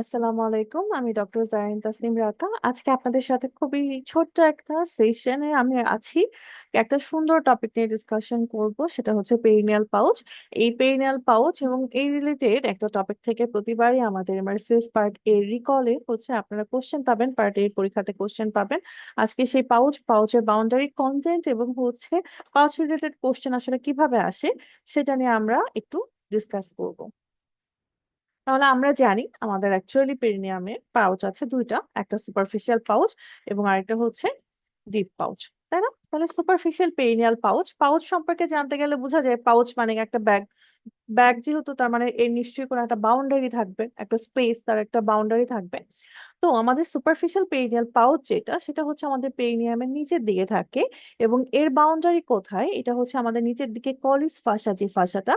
আসসালামু আলাইকুম। আমি ডক্টর জারিন তাসনিম রাকা। আজকে আপনাদের সাথে খুবই ছোট্ট একটা সেশনে আমি আছি। একটা সুন্দর টপিক নিয়ে ডিসকাশন করব। সেটা হচ্ছে পেরিনিয়াল পাউচ। এই পেরিনিয়াল পাউচ এবং এই রিলেটেড একটা টপিক থেকে প্রতিবারই আমাদের এমআরসিএস পার্ট এ রিকলে হচ্ছে আপনারা কোশ্চেন পাবেন, পার্ট এ পরীক্ষাতে কোশ্চেন পাবেন। আজকে সেই পাউচের বাউন্ডারি কন্টেন্ট এবং হচ্ছে পাউচ রিলেটেড কোশ্চেন আসলে কিভাবে আসে সেটা নিয়ে আমরা একটু ডিসকাস করব। তাহলে আমরা জানি আমাদের অ্যাকচুয়ালি পেরিনিয়ামে পাউচ আছে দুইটা, একটা সুপারফিশিয়াল পাউচ এবং আরেকটা হচ্ছে ডিপ পাউচ, তাই না? তাহলে সুপারফিশিয়াল পেরিনিয়াল পাউচ পাউচ সম্পর্কে জানতে গেলে বোঝা যায় পাউচ মানে একটা ব্যাগ। ব্যাগ যেহেতু তার মানে এর নিশ্চয়ই কোনো একটা বাউন্ডারি থাকবে, একটা স্পেস, তার একটা বাউন্ডারি থাকবে। তো আমাদের সুপারফিশিয়াল পেরিনিয়াল পাউচ যেটা, সেটা হচ্ছে আমাদের পেরিনিয়ামের নিচের দিকে থাকে এবং এর বাউন্ডারি কোথায়? এটা হচ্ছে আমাদের নিচের দিকে কলিস ফাসা, যে ফাসাটা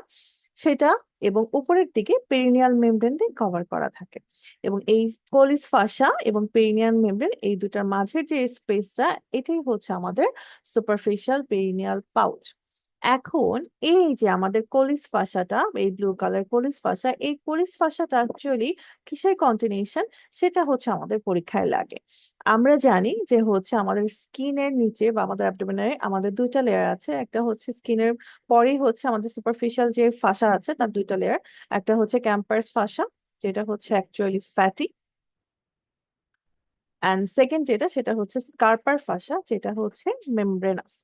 সেটা, এবং উপরের দিকে পেরিনিয়াল মেমব্রেন দিয়ে কভার করা থাকে। এবং এই কলিস ফাসা এবং পেরিনিয়াল মেমব্রেন এই দুটার মাঝের যে স্পেসটা, এটাই হচ্ছে আমাদের সুপারফিশিয়াল পেরিনিয়াল পাউচ। এখন এই যে আমাদের কলিস ফাসাটা, এই ব্লু কালার কলিস ফাসা, এই কলিস ফাসাটা অ্যাকচুয়ালি কিসের কন্টিনিউশন সেটা হচ্ছে আমাদের পরীক্ষায় লাগে। আমরা জানি যে হচ্ছে আমাদের স্কিনের নিচে বা আমাদের অ্যাবডোমেনে আমাদের দুইটা লেয়ার আছে। একটা হচ্ছে স্কিনের পরেই হচ্ছে আমাদের সুপারফিশিয়াল যে ফাসা আছে তার দুইটা লেয়ার। একটা হচ্ছে ক্যাম্পার্স ফাসা, যেটা হচ্ছে অ্যাকচুয়ালি ফ্যাটি, অ্যান্ড সেকেন্ড যেটা সেটা হচ্ছে স্কার্পার ফাসা, যেটা হচ্ছে মেমব্রেনাস।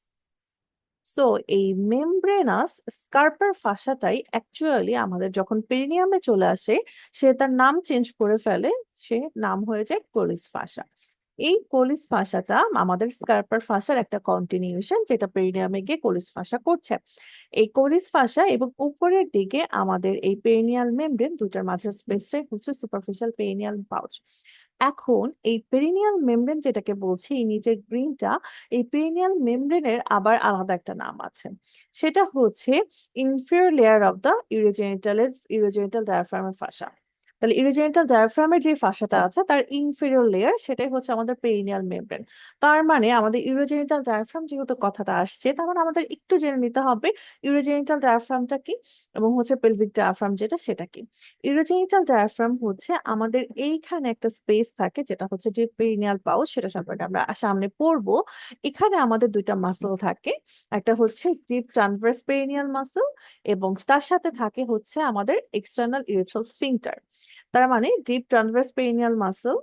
সো এই মেমব্রেনাস স্কার্পার ফাসাটাই অ্যাকচুয়ালি আমাদের যখন পেরিনিয়ামে চলে আসে, সে তার নাম চেঞ্জ করে ফেলে, সে নাম হয়ে যায় কোলিস ফাসা। এই কোলিস ফাসাটা আমাদের স্কার্পার ফাসার একটা কন্টিনিউশন, যেটা পেরিনিয়ামে গিয়ে কোলিস ফাসা করছে। এই কোলিস ফাসা এবং উপরের দিকে আমাদের এই পেরিনিয়াল মেমব্রেন, দুটার মাঝের স্পেসটাই হচ্ছে সুপারফিশিয়াল পেরিনিয়াল পাউচ। এখন এই পেরিনিয়াল মেমব্রেন যেটাকে বলছি, এই নিচের গ্রিনটা, এই পেরিনিয়াল মেমব্রেনের আবার আলাদা একটা নাম আছে। সেটা হচ্ছে inferior layer of the urogenital ডায়াফ্রামের ফাসা। তাহলে ইউরোজেনিটাল ডায়াফ্রামের যে ফাসাটা আছে তার ইনফিরিয়র লেয়ার, সেটাই হচ্ছে আমাদের পেরিনিয়াল মেমব্রেন। তার মানে আমাদের ইউরোজেনিটাল ডায়াফ্রাম যেহেতু কথাটা আসছে, তার মানে আমাদের একটু জেনে নিতে হবে ইউরোজেনিটাল ডায়াফ্রামটা কি এবং হচ্ছে পেলভিক ডায়াফ্রাম যেটা, সেটা কি। ইউরোজেনিটাল ডায়াফ্রাম হচ্ছে আমাদের এইখানে একটা স্পেস থাকে, যেটা হচ্ছে যে পেরিনিয়াল পাউচ, সেটা সম্পর্কে আমরা সামনে পড়বো। এখানে আমাদের দুইটা মাসল থাকে, একটা হচ্ছে ডিপ ট্রান্সভার্স পেরিনিয়াল মাসল এবং তার সাথে থাকে হচ্ছে আমাদের এক্সটার্নাল ইরেথ্রাল স্ফিংটার। তার মানে ডিপ ট্রান্সভার্স পেরিনিয়াল মাসল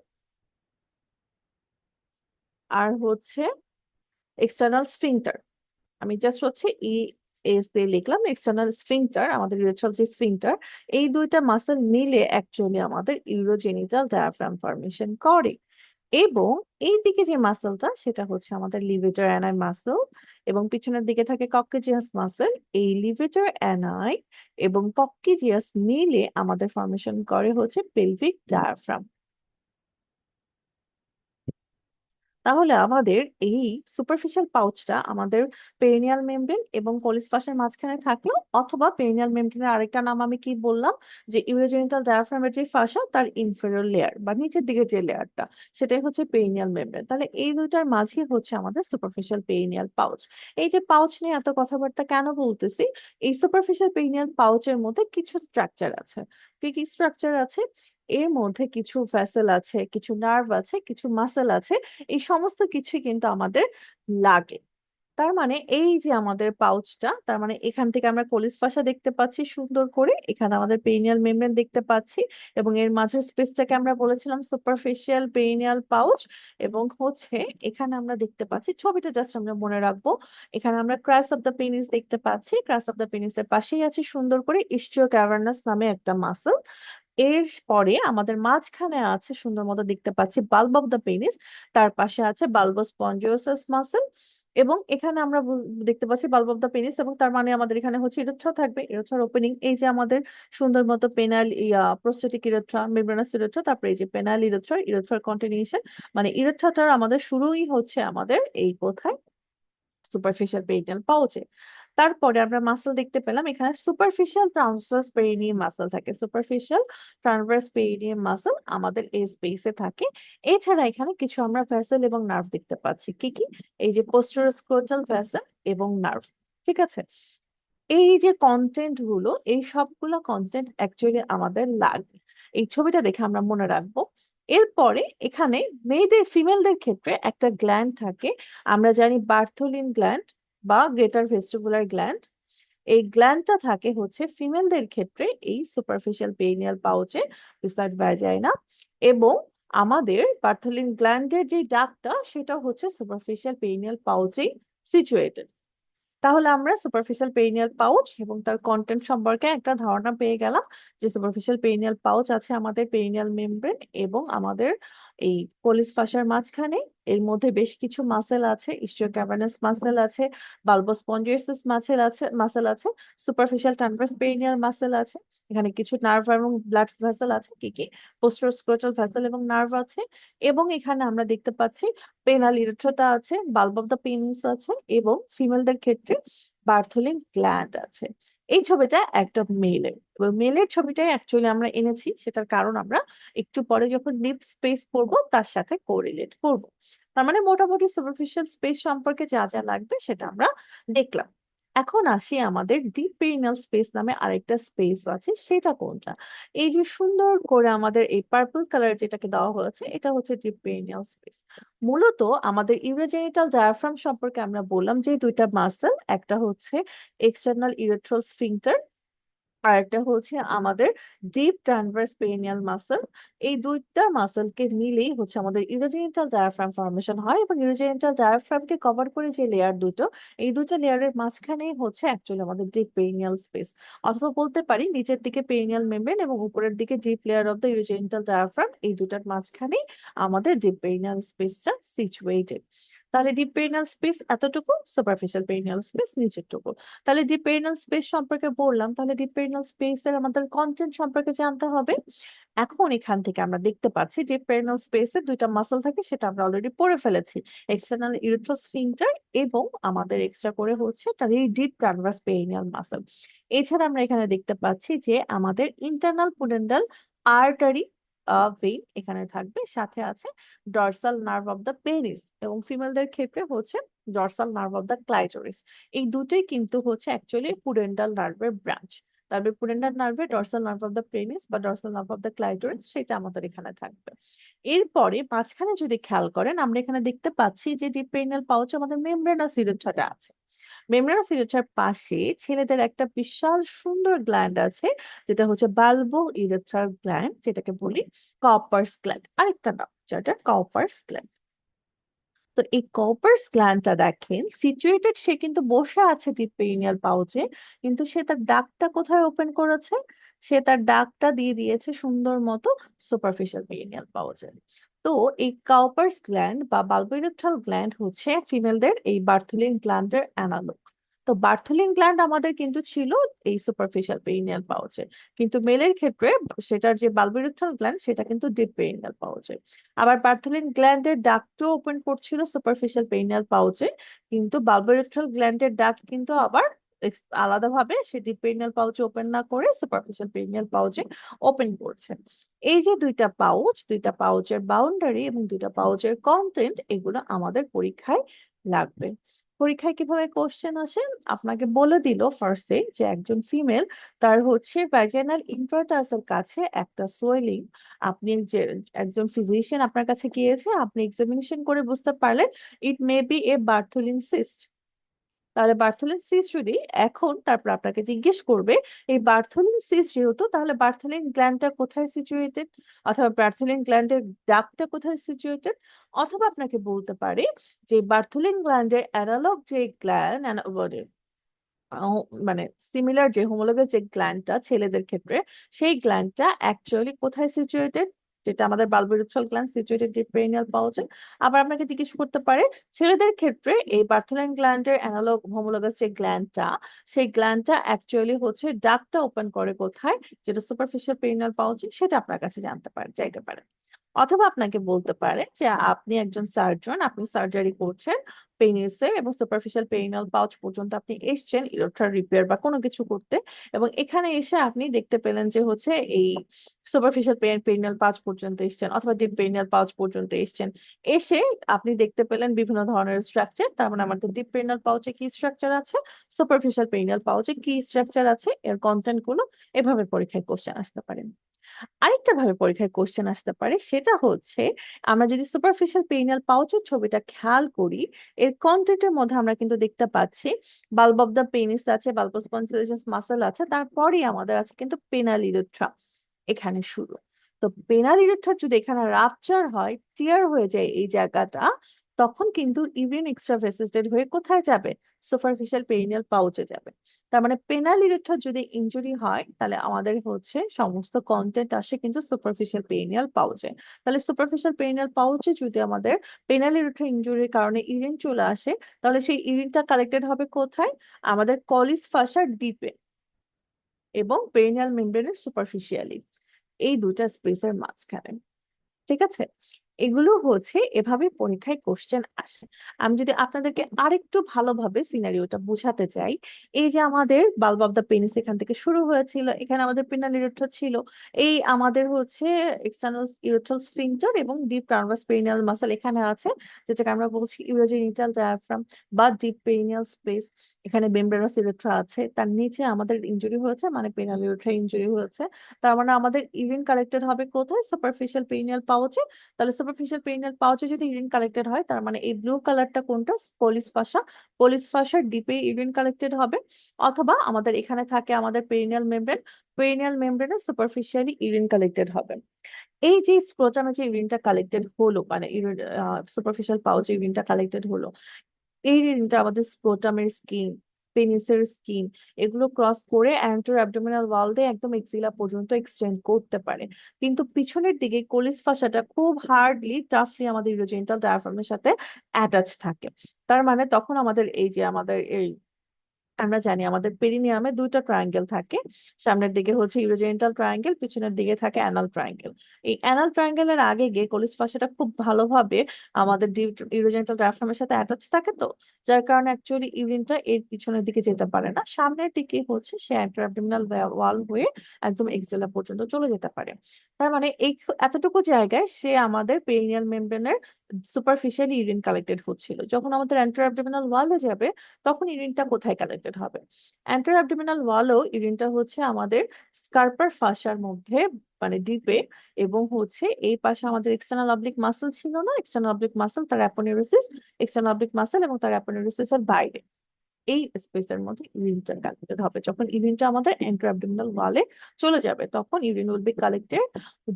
আর হচ্ছে এক্সটার্নাল স্ফিংটার। আমি জাস্ট হচ্ছে এস দিয়ে লিখলাম এক্সটার্নাল স্ফিংটার, আমাদের ইউরেথ্রাল যে স্ফিংটার, এই দুইটা মাসল মিলে অ্যাকচুয়ালি আমাদের ইউরোজেনিটাল ডায়াফ্রাম ফর্মেশন করে। এবং এই দিকে যে মাসলটা সেটা হচ্ছে আমাদের লিভেটার অ্যানাই মাসল, এবং পিছনের দিকে থাকে কক্কেজিয়াস মাসল। এই লিভেটার অ্যানাই এবং কক্কেজিয়াস মিলে আমাদের ফর্মেশন করে হচ্ছে পেলভিক ডায়াফ্রাম। তাহলে আমাদের এই সুপারফিশিয়াল পাউচটা আমাদের পেরিনিয়াল মেমব্রেন এবং কোলিস ফাসার মাঝখানে থাকলো, অথবা পেরিনিয়াল মেমব্রেনের আরেকটা নাম আমি কি বললাম, যে ইউরোজেনিটাল ডায়াফ্রামের যে ফাসা তার ইনফেরিয়র লেয়ার বা নিচের দিকের যে লেয়ারটা, সেটাই হচ্ছে পেরিনিয়াল মেমব্রেন। তাহলে এই দুইটার মাঝে হচ্ছে আমাদের সুপারফিশিয়াল পেরিনিয়াল পাউচ। এই যে পাউচ নিয়ে এত কথাবার্তা কেন বলতেছি, এই সুপারফিশিয়াল পেরিনিয়াল পাউচের মধ্যে কিছু স্ট্রাকচার আছে। কি কি স্ট্রাকচার আছে? এর মধ্যে কিছু ভেসেল আছে, কিছু নার্ভ আছে, কিছু মাসেল আছে। এই সমস্ত কিছুই কিন্তু আমাদের লাগে। তার মানে এই যে আমাদের পাউচটা, তার মানে এখান থেকে আমরা কোলিস ফাসা দেখতে পাচ্ছি সুন্দর করে, এখানে আমাদের পেরিনিয়াল মেমব্রেন দেখতে পাচ্ছি, এবং এর মাঝের স্পেসটাকে আমরা বলেছিলাম সুপারফিশিয়াল পেরিনিয়াল পাউচ। এবং হচ্ছে এখানে আমরা দেখতে পাচ্ছি, ছবিটা জাস্ট আমরা মনে রাখবো, এখানে আমরা ক্রাস অফ দ্য পেনিস দেখতে পাচ্ছি। ক্রাস অফ দ্য পেনিসের পাশেই আছে সুন্দর করে ইসচিও ক্যাভার্নাস নামে একটা মাসল। এর পরে আমাদের মাঝখানে আছে সুন্দর মতো দেখতে পাচ্ছি বাল্ব অফ দ্য পেনিস, তার পাশে আছে বাল্বোস স্পঞ্জিওসাস মাসল। এবং এখানে আমরা দেখতে পাচ্ছি বাল্ব অফ দ্য পেনিস, এবং তার মানে আমাদের এখানে হচ্ছে ইরেথ্রা থাকবে, ইরেথ্রার ওপেনিং। এই যে আমাদের সুন্দর মতো পেনাল প্রোস্টেটিক ইরেথ্রা, মেমব্রেনাস ইরেথ্রা, তারপরে এই যে পেনাল ইরেথ্রা, ইরেথ্রার কন্টিনিউশন। মানে ইরেথ্রাটার আমাদের শুরুই হচ্ছে আমাদের এই কোথায়, সুপারফিশিয়াল পেরিনিয়াল পাউচে। তারপরে আমরা মাসল দেখতে পেলাম, এখানে সুপারফিশিয়াল ট্রান্সভার্স পেরিনিয়াম মাসল থাকে। সুপারফিশিয়াল ট্রান্সভার্স পেরিনিয়াম মাসল আমাদের এই স্পেসে থাকে। এছাড়া এখানে কিছু আমরা ভেসেল এবং নার্ভ দেখতে পাচ্ছি। কি কি? এই যে পোস্টেরিয়র স্ক্রোটাল ভেসেল এবং নার্ভ। ঠিক আছে? এই যে কন্টেন্ট গুলো, এই সবগুলো কন্টেন্ট অ্যাকচুয়ালি আমাদের লাগবে। এই ছবিটা দেখে আমরা মনে রাখবো। এরপরে এখানে মেয়েদের ফিমেলদের ক্ষেত্রে একটা গ্ল্যান্ড থাকে, আমরা জানি বার্থোলিন গ্ল্যান্ড বা গ্রেটার ভেস্টিবুলার গ্ল্যান্ড। এই গ্ল্যান্ডটা থাকে হচ্ছে ফিমেলদের ক্ষেত্রে এই সুপারফিশিয়াল পেনিয়াল পাউচে বিসাইড ভ্যাজাইনা, এবং আমাদের বার্থোলিন গ্ল্যান্ডের যে ডাকটা সেটা হচ্ছে সুপারফিশিয়াল পেনিয়াল পাউচেই সিচুয়েটেড। তাহলে আমরা সুপারফিশিয়াল পেরিনিয়াল পাউচ এবং তার কন্টেন্ট সম্পর্কে একটা ধারণা পেয়ে গেলাম, যে সুপারফিশিয়াল পেরিনিয়াল পাউচ আছে আমাদের পেরিনিয়াল মেমব্রেন এবং আমাদের এই কোলিস ফাসার মাঝখানে। এর মধ্যে বেশ কিছু মাসেল আছে, ইসচিও ক্যাভার্নাস মাসেল আছে, বালবোস স্পঞ্জিওসাস মাসেল আছে, সুপারফিশিয়াল ট্রান্সভার্স পেরিনিয়াল মাসেল আছে। এখানে কিছু নার্ভ এবং ব্লাড ভেসেল আছে, কি কি পোস্টোস্ক্রোটাল ভেসেল এবং নার্ভ আছে। এবং এখানে আমরা দেখতে পাচ্ছি পেনাল ইরেথ্রাটা আছে, বাল্ব অফ দ্য পেনিস আছে, এবং ফিমেলদের ক্ষেত্রে বার্থোলিন গ্ল্যান্ড আছে। এই ছবিটা একটা মেলের, এবং মেলের ছবিটাই অ্যাকচুয়ালি আমরা এনেছি, সেটার কারণ আমরা একটু পরে যখন ডিপ স্পেস পড়বো তার সাথে কোরিলেট করব। তার মানে মোটামুটি সুপারফিশিয়াল স্পেস সম্পর্কে যা যা লাগবে সেটা আমরা দেখলাম। এখন আসি আমাদের ডিপ পেরিনাল স্পেস নামে আরেকটা স্পেস আছে, সেটা কোনটা? এই যে সুন্দর করে আমাদের এই পার্পল কালার যেটাকে দেওয়া হয়েছে, এটা হচ্ছে ডিপ পেরিনিয়াল স্পেস। মূলত আমাদের ইউরোজেনিটাল ডায়াফ্রাম সম্পর্কে আমরা বললাম যে দুইটা মাসেল, একটা হচ্ছে এক্সটার্নাল ইরেথ্রাল স্ফিংক্টার, আর একটা হচ্ছে আমাদের ডিপ ট্রান্সভার্স পেরিনিয়াল মাসল। এই দুইটা মাসলকে মিলেই হচ্ছে আমাদের ইউরোজেনিটাল ডায়াফ্রাম ফর্মেশন হয়, এবং ইউরোজেনিটাল ডায়াফ্রামকে কভার করে যে লেয়ার দুটো, এই দুটো লেয়ারের মাঝখানেই হচ্ছে অ্যাকচুয়ালি আমাদের ডিপ পেরিনিয়াল স্পেস। অথবা বলতে পারি নিচের দিকে পেরিনিয়াল মেমব্রেন এবং উপরের দিকে deep layer of the urogenital diaphragm, এই দুটার মাঝখানেই আমাদের ডিপ পেরিনিয়াল স্পেসটা সিচুয়েটেড। তাহলে ডিপ পেরিনিয়াল স্পেস এতটুকু, সুপারফিশিয়াল পেরিনিয়াল স্পেস নিচেরটুকু। তাহলে ডিপ পেরিনাল স্পেস সম্পর্কে বললাম, তাহলে ডিপ পেরিনাল স্পেসের আমাদের কন্টেন্ট সম্পর্কে জানতে হবে। এখন এখান থেকে আমরা দেখতে পাচ্ছি ডিপ পেরিনাল স্পেসে দুইটা মাসল থাকে, সেটা আমরা অলরেডি পড়ে ফেলেছি, এক্সটার্নাল ইরিথ্রোস্ফিংক্টার এবং আমাদের এক্সট্রা করে হচ্ছে তার এই ডিপ ট্রান্সভার্স পেরিনিয়াল মাসল। এছাড়া আমরা এখানে দেখতে পাচ্ছি যে আমাদের ইন্টারনাল পুডেন্ডাল আর্টারি ভেইন এখানে থাকবে, সাথে আছে dorsal nerve of the penis, এবং ফিমেলদের ক্ষেত্রে হচ্ছে dorsal nerve of the clitoris. এই দুটোই কিন্তু হচ্ছে অ্যাকচুয়ালি পুডেন্টাল নার্ভের ব্রাঞ্চ। তবে পুডেন্টাল নার্ভে dorsal nerve of the penis বা dorsal nerve of the clitoris সেটা আমাদের এখানে থাকবে। এরপরে মাঝখানে যদি খেয়াল করেন, আমরা এখানে দেখতে পাচ্ছি যে ডিপ পেরিনিয়াল পাউচে আমাদের মেমব্রেনাস ইরেথ্রাটা আছে। মেমব্রেনাস ইরেথ্রার পাশে ছেলেদের একটা বিশাল সুন্দর গ্ল্যান্ড আছে, যেটা হচ্ছে বালবো ইরেথ্রাল গ্ল্যান্ড, যেটাকে বলি কপার্স গ্ল্যান্ড, আরেকটা নাম যেটা কপার্স গ্ল্যান্ড। তো এই কপার্স গ্ল্যান্ডটা দেখেন সিচুয়েটেড, সে কিন্তু বসে আছে ডিপ পেরিনিয়াল পাউচে, কিন্তু সে তার ডাকটা কোথায় ওপেন করেছে? সে তার ডাকটা দিয়ে দিয়েছে সুন্দর মতো সুপারফিশিয়াল পেরিনিয়াল পাউচে। তো এই কাউপার্স গ্ল্যান্ড বা বালবোইরেথ্রাল গ্ল্যান্ড হচ্ছে ফিমেলদের এই বার্থোলিন গ্ল্যান্ডের অ্যানালগ। তো বার্থোলিন গ্ল্যান্ড আমাদের কিন্তু ছিল এই সুপারফিশিয়াল পেরিনিয়াল পাউচে, কিন্তু মেলের ক্ষেত্রে সেটার যে বালবোইরেথ্রাল গ্ল্যান্ড সেটা কিন্তু ডিপ পেরিনিয়াল পাউচে। আবার বার্থোলিন গ্ল্যান্ডের ডাক্টও ওপেন করছিল সুপারফিশিয়াল পেরিনিয়াল পাউচে, কিন্তু বালবোরেথ্রাল গ্ল্যান্ডের ডাক্ট কিন্তু আবার আলাদাভাবে সে ডিপ পেরিনিয়াল পাউচে ওপেন না করে সুপারফিশিয়াল পেরিনিয়াল পাউচে ওপেন করছে। এই যে দুইটা পাউচ, দুইটা পাউচের বাউন্ডারি এবং দুইটা পাউচের কন্টেন্ট, এগুলো আমাদের পরীক্ষায় লাগবে। পরীক্ষায় কিভাবে কোশ্চেন আসে? আপনাকে বলে দিল ফার্স্টে যে একজন ফিমেল, তার হচ্ছে ভ্যাজাইনাল ইন্ট্রাটাসের কাছে একটা সোয়েলিং, আপনি যে একজন ফিজিশিয়ান আপনার কাছে গিয়েছে, আপনি এক্সামিনেশন করে বুঝতে পারলেন it may be a Bartholin cyst. তাহলে বার্থোলিন সিস্ট যদি, এখন তারপর আপনাকে জিজ্ঞেস করবে এই বার্থোলিন সিস্ট যেহেতু, তাহলে বার্থোলিন গ্ল্যান্ডটা কোথায় সিচুয়েটেড, অথবা বার্থোলিন গ্ল্যান্ডের ডাকটা কোথায় সিচুয়েটেড, অথবা আপনাকে বলতে পারে যে বার্থোলিন গ্ল্যান্ডের অ্যানালগ যে গ্ল্যান্ড, মানে সিমিলার যে হোমোলোগাস যে গ্ল্যান্ডটা ছেলেদের ক্ষেত্রে, সেই গ্ল্যান্ডটা অ্যাকচুয়ালি কোথায় সিচুয়েটেড, যেটা আমাদের বালবিউরেথ্রাল গ্ল্যান্ড সিচুয়েটেড ডিপ পেরিনিয়াল পাউচে। আবার আপনাকে জিজ্ঞেস করতে পারে ছেলেদের ক্ষেত্রে এই বার্থোলিন গ্ল্যান্ডের অ্যানালগ হোমোলোগাস যে গ্ল্যান্ডটা, সেই গ্ল্যান্ডটা অ্যাকচুয়ালি হচ্ছে ডাকটা ওপেন করে কোথায়, যেটা সুপারফিশিয়াল পেরিনিয়াল পাউচে, সেটা আপনার কাছে জানতে পারে, চাইতে পারে। অথবা আপনাকে বলতে পারে যে আপনি একজন সার্জন, আপনি সার্জারি করছেন পেনিসে এবং সুপারফিশিয়াল পেরিনিয়াল পাউচ পর্যন্ত আপনি এসেছেন ইরেথ্রার রিপেয়ার বা কোনো কিছু করতে, এবং এখানে এসে আপনি দেখতে পেলেন যে হচ্ছে এই সুপারফিশিয়াল পেরিনিয়াল পাউচ পর্যন্ত এসেছেন অথবা ডিপ পেরিনিয়াল পাউচ পর্যন্ত এসেছেন। এসে আপনি দেখতে পেলেন বিভিন্ন ধরনের স্ট্রাকচার, তার মানে আমাদের ডিপ পেরিনিয়াল পাউচে কি স্ট্রাকচার আছে, সুপারফিশিয়াল পেরিনিয়াল পাউচে কি স্ট্রাকচার আছে, এর কন্টেন্ট গুলো এভাবে পরীক্ষায় কোশ্চেন আসতে পারে। আরেকটা ভাবে পরীক্ষায় কোশ্চেন আসতে পারে, সেটা হচ্ছে আমরা যদি সুপারফিশিয়াল পেনিয়াল পাউচের ছবিটা খেয়াল করি, এর কন্টেন্টের মধ্যে আমরা কিন্তু দেখতে পাচ্ছি বাল্ব অফ দ্য পেনিস আছে, বাল্বোস স্পন্সিলাস মাসেল আছে, তারপরেই আমাদের আছে কিন্তু পেনাল ইউরেথ্রা এখানে শুরু। তো পেনাল ইউরেথ্রা যদি এখানে রাপচার হয়, টিয়ার হয়ে যায় এই জায়গাটা, তখন কিন্তু ইউরিন এক্সট্রাভেসেটেড হয়ে কোথায় যাবে? সুপারফিশিয়াল পেরিনিয়াল পাউচে যাবে। তার মানে পেনাল ইউরেথ্রা যদি ইনজুরি হয়, তাহলে আমাদের হচ্ছে সমস্ত কন্টেন্ট আসে কিন্তু সুপারফিশিয়াল পেরিনিয়াল পাউচে। তাহলে সুপারফিশিয়াল পেরিনিয়াল পাউচে যদি আমাদের পেনাল ইউরেথ্রা ইনজুরির কারণে ইউরিন চলে আসে, তাহলে সেই ইউরিনটা কালেক্টেড হবে কোথায়? আমাদের কলিস ফাসার ডিপে এবং পেরিনিয়াল মেমব্রেনের সুপারফিশিয়ালি, এই দুটা স্পেসের মাঝখানে। ঠিক আছে, এগুলো হচ্ছে এভাবে পরীক্ষায় কোশ্চেন আসে। আমি যদি আপনাদেরকে আরেকটু ভালোভাবে সিনারিওটা বোঝাতে চাই, এই যে আমাদের বাল্ব অফ দ্য পেনিস এখান থেকে শুরু হয়েছিল, এখানে আমাদের পিনাল ইউরেথ্রা ছিল, এই আমাদের হচ্ছে এক্সটার্নাল ইউরেথ্রাল স্ফিংটার এবং ডিপ ট্রান্সভার্স পেরিনিয়াল মাসল এখানে আছে, যেটাকে আমরা বলছি ইউরোজেনিটাল ডায়াফ্রাম বা ডিপ পেরিনিয়াল স্পেস। এখানে মেমব্রেনাস ইউরেথ্রা আছে, তার নিচে আমাদের ইনজুরি হয়েছে, মানে পেনাল ইউরেথ্রা ইনজুরি হয়েছে। তার মানে আমাদের ইউরিন কালেক্টেড হবে কোথায়? সুপারফিশিয়াল পেরিনিয়াল পাউচে। তাহলে সুপারফিশিয়াল পেরিনিয়াল পাউচে যদি ইউরিন কালেক্টেড হয়, তার মানে এই ব্লু কালারটা কোনটা? পলিস ফাসা। পলিস ফাসার ডিপে ইউরিন কালেক্টেড হবে। অথবা আমাদের এখানে থাকে আমাদের পেরিনিয়াল মেমব্রেন, পেরিনিয়াল মেমব্রেনে সুপারফিশিয়ালি ইউরিন কালেক্টেড হবে। এই যে স্ক্রোটামে যে ইউরিনটা কালেক্টেড হলো, মানে সুপারফিশিয়াল পাউচে ইউরিনটা কালেক্টেড হলো, এই রিংটা আমাদের স্ক্রোটামের স্কিন, পেনিসের স্কিন, এগুলো ক্রস করে অ্যান্টার অ্যাবডোমিনাল ওয়াল দিয়ে একদম এক্সিলা পর্যন্ত এক্সটেন্ড করতে পারে। কিন্তু পিছনের দিকে কোলিস ফাসাটা খুব হার্ডলি টাফলি আমাদের ইউরোজেনিটাল ডায়াফ্রামের সাথে অ্যাটাচ থাকে। তার মানে তখন আমাদের এই যে আমাদের এই, আমরা জানি আমাদের পেরিনিয়ামে দুইটা ট্রায়াঙ্গেল থাকে, সামনের দিকে হচ্ছে ইউরোজেনিটাল ট্রায়াঙ্গেল, পিছনের দিকে থাকে অ্যানাল ট্রায়াঙ্গেল। এই অ্যানাল ট্রায়াঙ্গেলের আগে গিয়ে কোলিস ফাসাটা খুব ভালোভাবে আমাদের ইউরোজেনিটাল ডায়াফ্রামের সাথে অ্যাটাচ থাকে, তো যার কারণে অ্যাকচুয়ালি ইউরিনটা এর পিছনের দিকে যেতে পারে না, সামনের দিকে হচ্ছে সে অ্যাবডোমিনাল ওয়াল হয়ে একদম এক্সেলা পর্যন্ত চলে যেতে পারে। তার মানে এই এতটুকু জায়গায় সে আমাদের পেরিনিয়াল মেমব্রেনের সুপারফিশিয়ালি ইউরিন কালেক্টেড হচ্ছিল। যখন আমাদের অ্যান্টার অ্যাবডোমিনাল ওয়ালে যাবে, তখন ইউরিনটা কোথায় কালেক্টেড হবে? অ্যান্টার অ্যাবডোমিনাল ওয়ালও ইউরিনটা হচ্ছে আমাদের স্কার্পার ফাসার মধ্যে, মানে ডিপে, এবং হচ্ছে এই পাশে আমাদের এক্সটার্নাল অবলিক মাসল ছিল না, এক্সটার্নাল অবলিক মাসল তার অ্যাপোনিউরোসিস, এক্সটার্নাল অবলিক মাসল এবং তার অ্যাপোনিউরোসিস এর বাইরে এই স্পেসের মধ্যে ইউরিনটা কালেক্টেড হবে। যখন ইউরিনটা আমাদের এন্টার অ্যাবডোমিনাল ওয়ালে চলে যাবে, তখন urine will be collected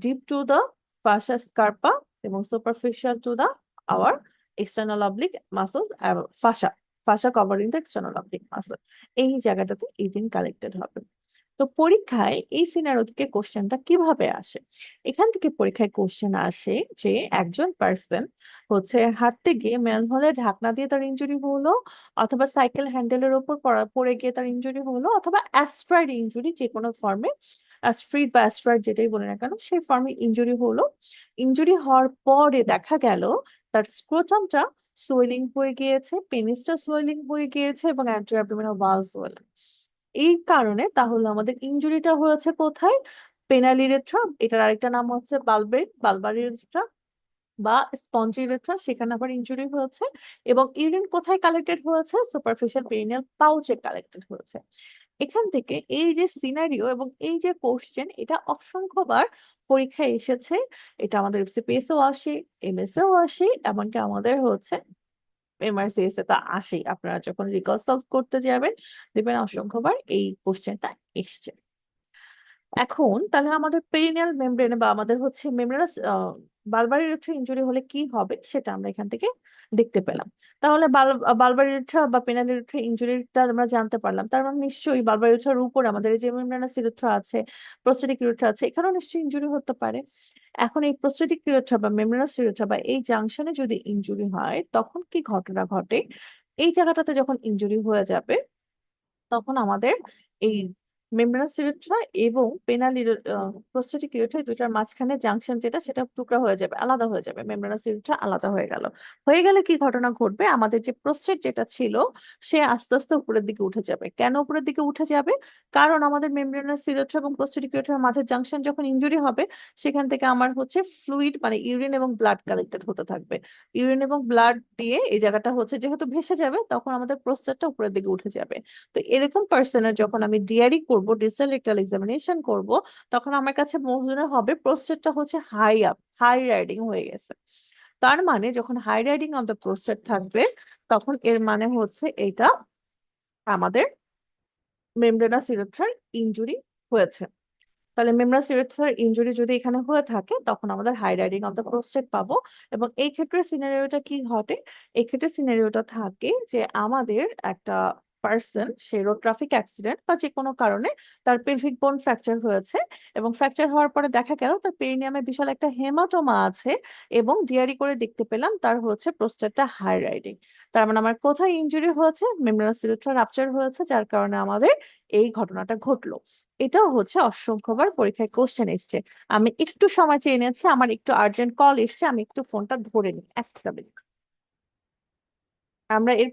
deep to the fascia Scarpa এবং superficial to the our external oblique muscle, fascia, fascia covering the external oblique muscle. এই জায়গাটাতে ইউরিন কালেক্টেড হবে। তো পরীক্ষায় এই সিনারিও থেকে কোশ্চেনটা কিভাবে আসে? এখান থেকে পরীক্ষায় কোশ্চেন আসে যে একজন পার্সন হচ্ছে হাঁটতে গিয়ে ম্যানহোলে ঢাকনা দিয়ে তার ইনজুরি হলো, অথবা সাইকেল হ্যান্ডেলের উপর পড়ে গিয়ে তার ইনজুরি হলো, অথবা অ্যাস্ট্রয়েড ইনজুরি, যে কোনো ফর্মে, স্ট্রিট বা অ্যাস্ট্রয়েড যেটাই বলে না কেন, সেই ফর্মে ইনজুরি হলো। ইনজুরি হওয়ার পরে দেখা গেল তার স্ক্রোটামটা সোয়েলিং হয়ে গিয়েছে, পেনিসটা সোয়েলিং হয়ে গিয়েছে এবং অ্যান্টার অ্যাবডোমিনাল ওয়াল সোয়েলিং। এই কারণে তাহলে আমাদের ইনজুরিটা হয়েছে কোথায়? পেনাল ইউরেথ্রা, এটার আরেকটা নাম হচ্ছে বালবার ইউরেথ্রা বা স্পঞ্জি ইউরেথ্রা, সেখানে আবার ইনজুরি হয়েছে। এবং ইউরিন কোথায় কালেক্টেড হয়েছে? সুপারফিশিয়াল পেরিনিয়াল পাউচে কালেক্টেড হয়েছে। এখান থেকে এই যে সিনারিও এবং এই যে কোশ্চেন, এটা অসংখ্যবার পরীক্ষায় এসেছে। এটা আমাদের এফসিপিএস এও আসে, এমএস এও আসে, এমনকি আমাদের হচ্ছে এমআরসিএস এ তো আসেই। আপনারা যখন রিকল সলভ করতে যাবেন, দেখবেন অসংখ্যবার এই কোশ্চেনটা এসছে। এখন তাহলে আমাদের পেরিনিয়াল মেমব্রেন বা আমাদের হচ্ছে মেমব্রেনাস বালবার ইউরেথ্রা ইনজুরি হলে কি হবে, সেটা আমরা এখান থেকে দেখতে পেলাম। তাহলে বালবার ইউরেথ্রা বা পেনাল ইউরেথ্রা ইনজুরিটা আমরা জানতে পারলাম, তার মানে নিশ্চয়ই বালবার ইউরেথ্রার উপর আমাদের এই যে মেমব্রেনাস ইউরেথ্রা আছে, প্রোস্টেটিক ইউরেথ্রা আছে, এখানেও নিশ্চয়ই ইনজুরি হতে পারে। এখন এই প্রোস্টেটিক ইউরেথ্রা বা মেমব্রেনাস ইউরেথ্রা বা এই জাংশনে যদি ইনজুরি হয়, তখন কি ঘটনা ঘটে? এই জায়গাটাতে যখন ইনজুরি হয়ে যাবে, তখন আমাদের এই মেমব্রেনাস ইউরেথ্রা এবং পেনাল প্রোস্টেটিক ইউরেথ্রা দুইটার মাঝখানে জাংশন যেটা, সেটা টুকরা হয়ে যাবে, আলাদা হয়ে যাবে, মেমব্রেনাস ইউরেথ্রা আলাদা হয়ে গেল। হয়ে গেলে কি ঘটনা ঘটবে? আমাদের যে প্রোস্টেট যেটা ছিল, সে আস্তে আস্তে উপরের দিকে উঠে যাবে। কেন উপরের দিকে উঠে যাবে? কারণ আমাদের মেমব্রেনাস ইউরেথ্রা এবং প্রোস্টেটিক ইউরেথ্রার মাঝের জাংশন যখন ইনজুরি হবে, সেখান থেকে আমার হচ্ছে ফ্লুইড, মানে ইউরিন এবং ব্লাড কালেক্টেড হতে থাকবে। ইউরিন এবং ব্লাড দিয়ে এই জায়গাটা হচ্ছে যেহেতু ভেসে যাবে, তখন আমাদের প্রোস্টেটটা উপরের দিকে উঠে যাবে। তো এরকম পার্সনের যখন আমি ডিআরই করব, ডিজিটাল রেকটাল এক্সামিনেশন করব, তখন আমার কাছে মনে হবে প্রোস্টেটটা হচ্ছে হাই রাইডিং হয়ে গেছে। তার মানে যখন high riding of the prostate থাকবে, তখন এর মানে হচ্ছে এটা আমাদের মেমব্রেনাস ইরেথ্রার ইনজুরি হয়েছে। তাহলে মেমব্রেনাস ইরেথ্রার ইনজুরি যদি এখানে হয়ে থাকে, তখন আমাদের high riding of the prostate পাবো। এবং এই ক্ষেত্রে সিনারিওটা কি ঘটে? এই ক্ষেত্রে সিনারিওটা থাকে যে আমাদের একটা পার্সন, সে রোড ট্রাফিক অ্যাক্সিডেন্ট বা যে কোনো কারণে তার পেলভিক বোন ফ্র্যাকচার হয়েছে, এবং ফ্র্যাকচার হওয়ার পরে দেখা গেল তার পেরিনিয়ামে বিশাল একটা হেমাটোমা আছে, এবং ডিআরই করে দেখতে পেলাম তার হচ্ছে প্রোস্টেটটা হাই রাইডিং। তার মানে আমার কোথায় ইনজুরি হয়েছে? মেমব্রেনাস ইরেথ্রা রাপচার হয়েছে, যার কারণে আমাদের এই ঘটনাটা ঘটলো। এটাও হচ্ছে অসংখ্যবার পরীক্ষায় কোশ্চেন এসছে। আমি একটু সময় চেয়ে নিয়েছি, আমার একটু আর্জেন্ট কল এসছে, আমি একটু ফোনটা ধরে নিই, একটা মিনিট। আমরা এর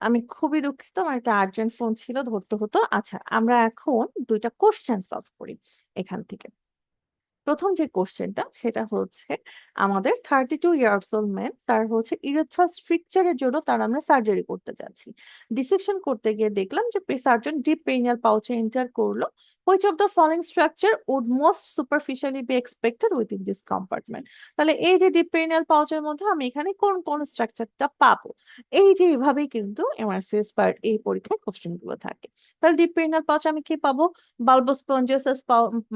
আমি খুবই দুঃখিত, আমার একটা আর্জেন্ট ফোন ছিল, ধরতে হতো। আচ্ছা, আমরা এখন দুইটা কোশ্চেন সলভ করি এখান থেকে। প্রথম যে কোশ্চেনটা সেটা হচ্ছে, আমাদের 32 ইয়ার্স ওল্ড ম্যান, তার হচ্ছে ইরেথ্রাল স্ট্রিকচারের জন্য তার আমরা সার্জারি করতে যাচ্ছি। ডিসেকশন করতে গিয়ে দেখলাম যে সার্জন ডিপ পেনিয়াল পাউচে এন্টার করলো। Which of the following structure would most superficially be expected within this compartment? তাহলে এই যে ডিপ পেনিয়াল পাউচের মধ্যে আমি এখানে কোন কোন স্ট্রাকচারটা পাবো? এই যে এভাবেই কিন্তু এমআরসিএস পার্ট এই পরীক্ষায় কোশ্চেন গুলো থাকে। তাহলে ডিপ পেনিয়াল পাউচ আমি কি পাবো? বালবোস স্পঞ্জিয়াসাস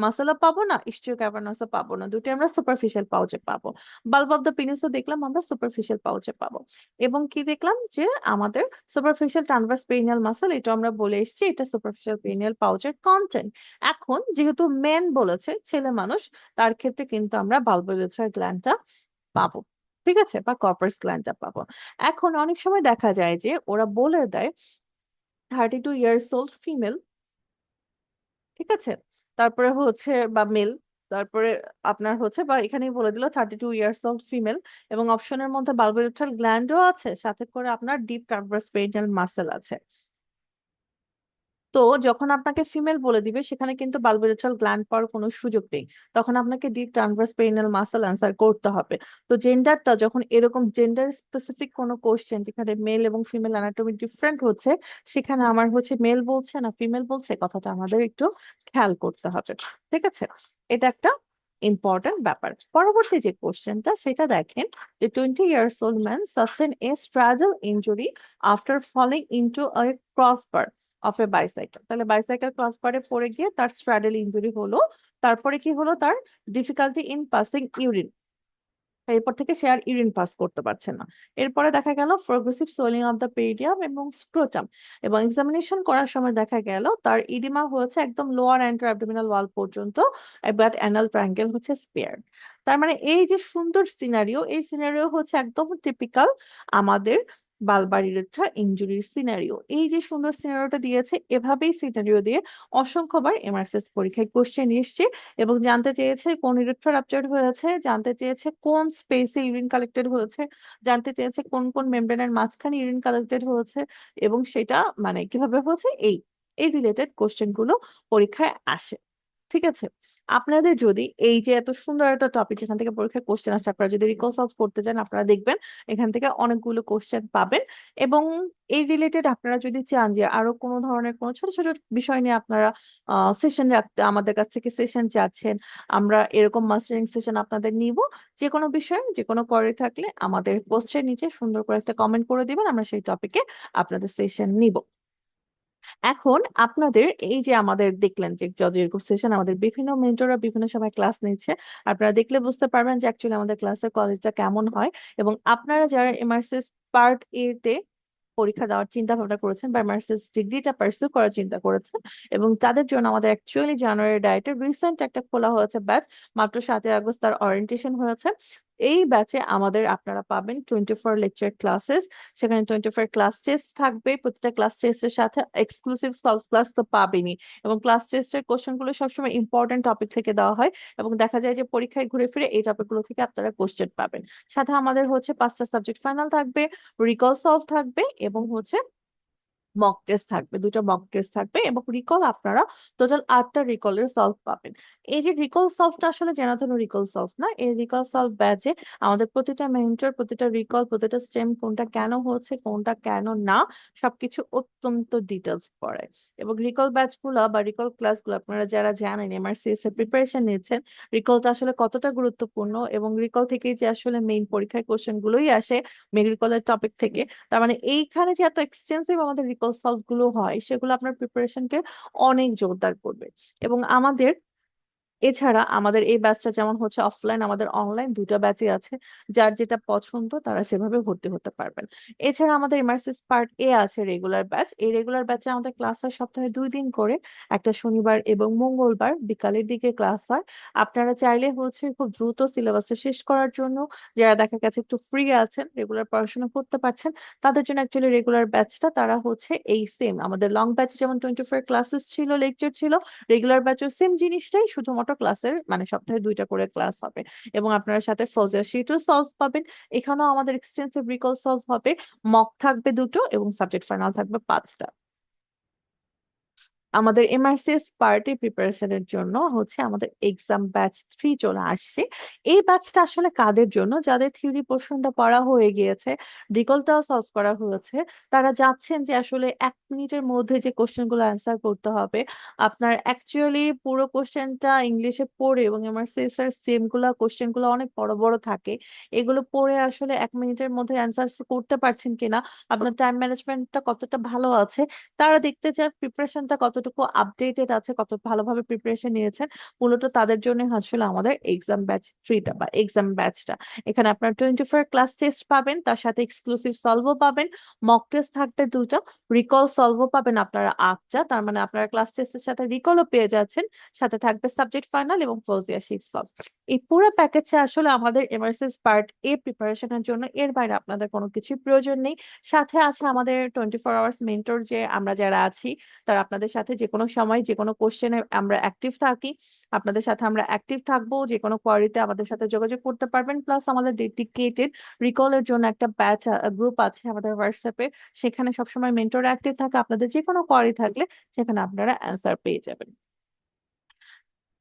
মাসেলা পাবো না, ইস্টিও ক্যাভার্নাসও পাবো না, দুটো আমরা সুপারফিশিয়াল পাউচে পাবো। বাল্ব অফ দ্য পিনিসও দেখলাম আমরা সুপারফিশিয়াল পাউচে পাবো। এবং কি দেখলাম যে আমাদের সুপারফিশিয়াল ট্রান্সভার্স পেনিয়াল মাসল, এটা আমরা বলে এসেছি এটা সুপারফিশিয়াল পেনিয়াল পাউচের কন্টেন্ট। এখন যেহেতু মেন বলেছে, ছেলে মানুষ, তার ক্ষেত্রে কিন্তু আমরা বালবোরেথ্রাল গ্ল্যান্ডটা পাবো, ঠিক আছে, বা কর্পাস গ্ল্যান্ডটা পাবো। এখন অনেক সময় দেখা যায় যে ওরা বলে দেয় 32 ইয়ার্স ওল্ড ফিমেল, ঠিক আছে, তারপরে হচ্ছে বা মেল, তারপরে আপনার হচ্ছে বা এখানেই বলে দিল 32 ইয়ার্স ওল্ড ফিমেল, এবং অপশনের মধ্যে বালবোরেথ্রাল গ্ল্যান্ডও আছে, সাথে করে আপনার ডিপ ট্রান্সভার্স পেনিয়াল মাসেল আছে। তো যখন আপনাকে ফিমেল বলে দিবে, সেখানে কিন্তু বালবোরেথ্রাল গ্ল্যান্ড পাওয়ার কোনো সুযোগ নেই, তখন আপনাকে ডিপ ট্রান্সভার্স পেনিয়াল মাসেল অ্যান্সার করতে হবে। তো জেন্ডারটা যখন এরকম জেন্ডার স্পেসিফিক কোনো কোশ্চেন যেখানে মেল এবং ফিমেল অ্যানাটমি ডিফারেন্ট হচ্ছে, সেখানে আমার হচ্ছে মেল বলছে না ফিমেল বলছে, কথাটা আমাদের একটু খেয়াল করতে হবে, ঠিক আছে। এটা একটা ইম্পর্টেন্ট ব্যাপার। পরবর্তী যে কোশ্চেনটা সেটা দেখেন, যে 20 years old man sustain a straddle injury after falling into a crossbar of a bicycle. তাহলে বাইসাইকেল ক্রসবারে পড়ে গিয়ে তার স্ট্র্যাডল ইনজুরি হলো। তারপরে কি হলো? তার ডিফিকাল্টি ইন পাসিং ইউরিন, এরপর থেকে সে আর ইউরিন পাস করতে পারছে না। এরপরে দেখা গেল প্রোগ্রেসিভ সোয়েলিং অফ দ্য পেরিয়াম এবং স্ক্রোটাম, এবং এক্সামিনেশন করার সময় দেখা গেল তার ইডিমা হয়েছে একদম লোয়ার অ্যান্টার অ্যাবডোমিনাল ওয়াল পর্যন্ত, বাট অ্যানাল ট্রায়াঙ্গেল হচ্ছে স্পেয়ার। তার মানে এই যে সুন্দর সিনারিও, এই সিনারিও হচ্ছে একদম টিপিক্যাল আমাদের বালবার ইরেথ্রা ইনজুরির সিনারিও। এই যে সুন্দর সিনারিওটা দিয়েছে, এভাবেই সিনারিও দিয়ে অসংখ্যবার এমআরসিএস পরীক্ষায় কোশ্চেন এসছে, এবং জানতে চেয়েছে কোন ইরেক্টর রাপচার হয়েছে, জানতে চেয়েছে কোন স্পেসে ইউরিন কালেক্টেড হয়েছে, জানতে চেয়েছে কোন কোন মেমব্রেনের মাঝখানে ইউরিন কালেক্টেড হয়েছে, এবং সেটা মানে কিভাবে হয়েছে, এই এই রিলেটেড কোশ্চেন গুলো পরীক্ষায় আসে। ঠিক আছে। আপনাদের যদি এই যে এত সুন্দর একটা টপিক যেখান থেকে পরীক্ষায় কোশ্চেন আসছে, আপনারা যদি রিকল সলভ করতে চান, আপনারা দেখবেন এখান থেকে অনেকগুলো কোশ্চেন পাবেন। এবং এই রিলেটেড আপনারা যদি চান যে আরো কোনো ধরনের কোনো ছোট ছোট বিষয় নিয়ে আপনারা সেশন রাখতে, আমাদের কাছ থেকে সেশন চাচ্ছেন, আমরা এরকম মাস্টারিং সেশন আপনাদের নিব। যে কোনো বিষয়ে যে কোনো কোয়ারি থাকলে আমাদের পোস্টের নিচে সুন্দর করে একটা কমেন্ট করে দিবেন, আমরা সেই টপিকে আপনাদের সেশন নিব। এখন আপনাদের এই যে আমাদের দেখলেন যে যত এরকম সেশন আমাদের বিভিন্ন মেন্টররা বিভিন্ন সময় ক্লাস নিচ্ছে, আপনারা দেখলে বুঝতে পারবেন যে অ্যাকচুয়ালি আমাদের ক্লাসের কলেজটা কেমন হয়। এবং আপনারা যারা এমআরসিএস পার্ট এ তে পরীক্ষা দেওয়ার চিন্তা ভাবনা করেছেন বা এমআরসিএস ডিগ্রিটা পার্সু করার চিন্তা করেছেন, এবং তাদের জন্য আমাদের অ্যাকচুয়ালি জানুয়ারি ডায়েটে রিসেন্ট একটা খোলা হয়েছে ব্যাচ, মাত্র 7ই আগস্ট তার অরিয়েন্টেশন হয়েছে। এই ব্যাচে আমাদের আপনারা পাবেন 24 লেকচার ক্লাসেস। সেখানে 24 ক্লাস টেস্ট থাকবে, প্রতিটা ক্লাস টেস্টের সাথে এক্সক্লুসিভ সলভ ক্লাস তো পাবেনই। এবং ক্লাস টেস্টের কোশ্চেন গুলো সবসময় ইম্পর্টেন্ট টপিক থেকে দেওয়া হয়, এবং দেখা যায় যে পরীক্ষায় ঘুরে ফিরে এই টপিক গুলো থেকে আপনারা কোশ্চেন পাবেন। সাথে আমাদের হচ্ছে 5টা সাবজেক্ট ফাইনাল থাকবে, রিকল সলভ থাকবে, এবং হচ্ছে মক টেস্ট থাকবে, দুটো মক টেস্ট থাকবে, এবং রিকল আপনারা টোটাল 8টা রিকলের সলভ পাবেন। এই যে রিকল সলভটা আসলে যেন তেন রিকল সলভ না, এই রিকল সলভ ব্যাচে আমাদের প্রতিটা মেন্টর, প্রতিটা রিকল, প্রতিটা স্টেম কোনটা কেন হচ্ছে কোনটা কেন না, সবকিছু অত্যন্ত ডিটেলস পড়ে। এবং রিকল ব্যাচ গুলা বা রিকল ক্লাস গুলো আপনারা যারা জানেন এমআরসিএস এর প্রিপারেশন নিচ্ছেন, রিকলটা আসলে কতটা গুরুত্বপূর্ণ, এবং রিকল থেকেই যে আসলে মেইন পরীক্ষায় কোশ্চেন গুলোই আসে রিকলের টপিক থেকে। তার মানে এইখানে যে এত এক্সটেন্সিভ আমাদের রিকল সলভ গুলো হয়, সেগুলো আপনার প্রিপারেশনকে অনেক জোরদার করবে। এবং আমাদের এছাড়া আমাদের এই ব্যাচটা যেমন হচ্ছে অফলাইন, আমাদের অনলাইন দুটো ব্যাচই আছে। যার যেটা পছন্দ তারা সেভাবে ভর্তি হতে পারবেন। এছাড়া আমাদের এমআরসিস পার্ট এ আছে রেগুলার ব্যাচ। এই রেগুলার ব্যাচে আমাদের ক্লাস হয় সপ্তাহে 2 দিন করে, একটা শনিবার এবং মঙ্গলবার বিকালের দিকে ক্লাস হয়। আপনারা চাইলে হচ্ছে খুব দ্রুত সিলেবাসটা শেষ করার জন্য, যারা দেখা গেছে একটু ফ্রি আছেন, রেগুলার পড়াশোনা করতে পারছেন, তাদের জন্য অ্যাকচুয়ালি রেগুলার ব্যাচটা তারা হচ্ছে এই সেম আমাদের লং ব্যাচে যেমন 24 ক্লাসেস ছিল, লেকচার ছিল, রেগুলার ব্যাচও সেম জিনিসটাই, শুধুমাত্র ক্লাসের মানে সপ্তাহে 2টা করে ক্লাস হবে। এবং আপনার সাথে ফৌজিয়া শিটও সলভ পাবেন। এখানেও আমাদের এক্সটেন্সিভ রিকল সলভ হবে, মক থাকবে দুটো, এবং সাবজেক্ট ফাইনাল থাকবে 5টা। আমাদের এমআরসিএস পার্টি প্রিপারেশনের জন্য হচ্ছে আমাদের এক্সাম ব্যাচ 3 চলে আসছে। এই ব্যাচটা আসলে কাদের জন্য? যাদের থিওরি পোর্শনটা পড়া হয়ে গিয়েছে, রিকলটাও সলভ করা হয়েছে, তারা যাচ্ছেন যে আসলে 1 মিনিটের মধ্যে যে কোশ্চেন গুলো অ্যান্সার করতে হবে, আপনার অ্যাকচুয়ালি পুরো কোশ্চেনটা ইংলিশে পড়ে, এবং এমআরসিএস এর সেম গুলা কোশ্চেন গুলো অনেক বড় বড় থাকে, এগুলো পড়ে আসলে 1 মিনিটের মধ্যে অ্যান্সার করতে পারছেন কিনা, আপনার টাইম ম্যানেজমেন্টটা কতটা ভালো আছে, তারা দেখতে চায় প্রিপারেশনটা কতটুকু আপডেটেড আছে, কত ভালোভাবে প্রিপারেশন নিয়েছেন। মূলত তাদের জন্য আসলে আমাদের এক্সাম ব্যাচ 3টা বা এক্সাম ব্যাচটা। এখানে আপনার 24 ক্লাস টেস্ট পাবেন, তার সাথে এক্সক্লুসিভ সলভও পাবেন, মক টেস্ট থাকবে দুটো, রিকল সলভও পাবেন আপনারা 8টা। তার মানে আপনারা ক্লাস টেস্টের সাথে রিকলও পেয়ে যাচ্ছেন, সাথে থাকবে সাবজেক্ট ফাইনাল এবং ফৌজিয়া শিট সলভ। এই পুরো প্যাকেজে আসলে আমাদের এমআরসিস পার্ট এ প্রিপারেশনের জন্য এর বাইরে আপনাদের কোনো কিছুর প্রয়োজন নেই। সাথে আছে আমাদের 24 আওয়ার্স মেন্টর, যে আমরা যারা আছি তারা আপনাদের সাথে যে কোনো সময় যে কোনো কোশ্চেনে আমরা অ্যাক্টিভ থাকি, আপনাদের সাথে আমরা অ্যাক্টিভ থাকবো, যে কোনো কোয়ারিতে আমাদের সাথে যোগাযোগ করতে পারবেন। প্লাস আমাদের ডেডিকেটেড রিকলের জন্য একটা ব্যাচ গ্রুপ আছে আমাদের হোয়াটসঅ্যাপে, সেখানে সবসময় মেন্টর অ্যাক্টিভ থাকে, আপনাদের যে কোনো কোয়ারি থাকলে সেখানে আপনারা অ্যান্সার পেয়ে যাবেন।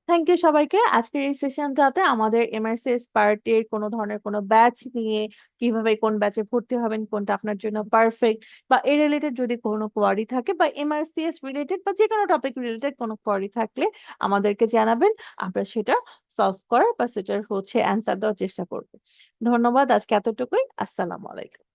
থ্যাংক ইউ সবাইকে। আজকের এই সেশনটাতে আমাদের এমআরসিএস পার্টির কোনো ধরনের কোনো ব্যাচ নিয়ে, কিভাবে কোন ব্যাচে ভর্তি হবেন, কোনটা আপনার জন্য পারফেক্ট, বা এ রিলেটেড যদি কোনো কোয়ারি থাকে, বা এমআরসিএস রিলেটেড বা যে কোনো টপিক রিলেটেড কোনো কোয়ারি থাকলে আমাদেরকে জানাবেন, আমরা সেটা সলভ করার বা সেটার হচ্ছে অ্যান্সার দেওয়ার চেষ্টা করবো। ধন্যবাদ, আজকে এতটুকুই। আসসালামু আলাইকুম।